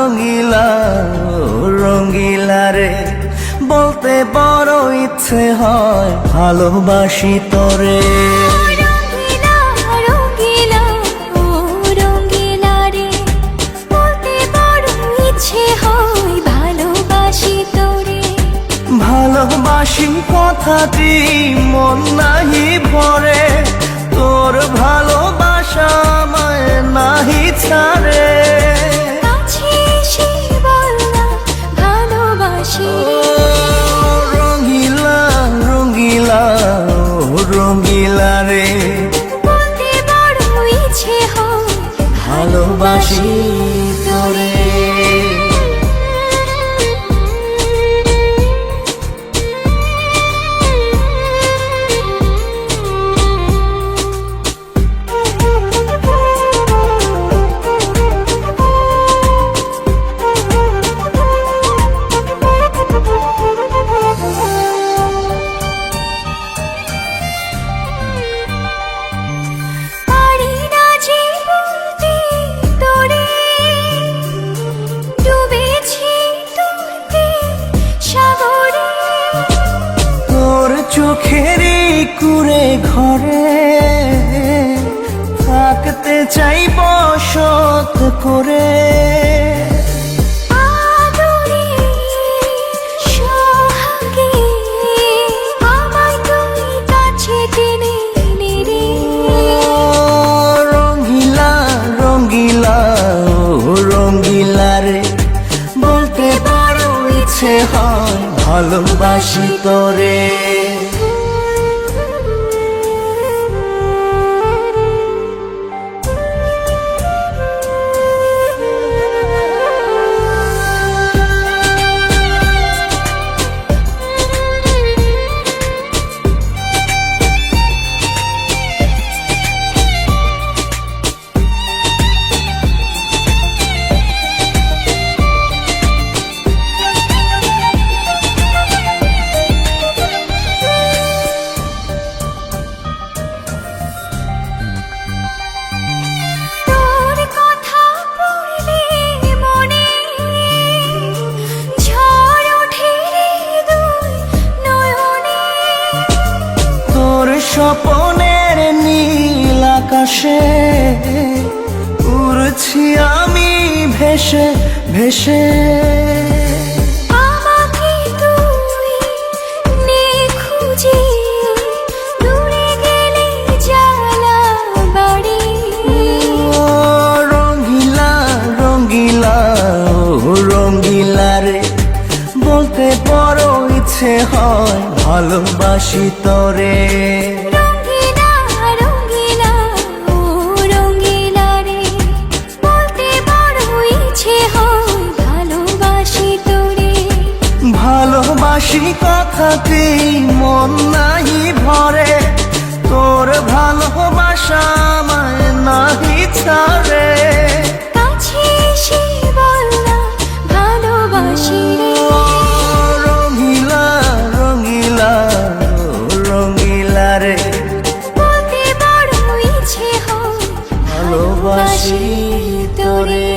রঙিলা রঙিলা রে বলতে বড় ইচ্ছে হয় ভালোবাসি তোরে। রঙিলা রঙিলা ও রঙিলা রে বলতে বড় ইচ্ছে হয় ভালোবাসি তোরে। ভালোবাসি কথাটি মন নাহি ভরে, তোর ভালোবাসা আমায় নাহি ছাড়ে। কাছে এসে বল না ভালোবাসি রঙিলা রঙিলা রঙিলা রে বলতে বড় ইচ্ছে হয় ভালোবাসি তোরে। চোখেরই কুড়ে ঘরে থাকতে চাই বসত করে। আদরে সোহাগে আমায় তুই কাছে টেনে নে রে। রঙিলা রঙিলা রঙিলা রে বলতে বড় ইচ্ছে হয় ভালোবাসি তোরে। স্বপনের নীল আকাশে উড়ছি আমি ভেসে ভেসে। আমাকে তুই নে খুঁজে দূরে গেলে জ্বালা বাড়ি। রঙিলা রঙিলা রঙিলা রে বলতে বড় ইচ্ছে হয় ভালোবাসি তোরে। রঙিলা রঙিলা ও রঙিলা রে বলতে বড় ইচ্ছে হয় ভালোবাসি তোরে। ভালোবাসি কথাটি মন নাহি ভরে, তোর ভালোবাসা আমায় নাহি ছাড়ে। কাছে এসে বল না ভালোবাসি রে। রঙিলা রঙিলা রঙিলা রে বলতে বড় ইচ্ছে হয় ভালোবাসি তোরে।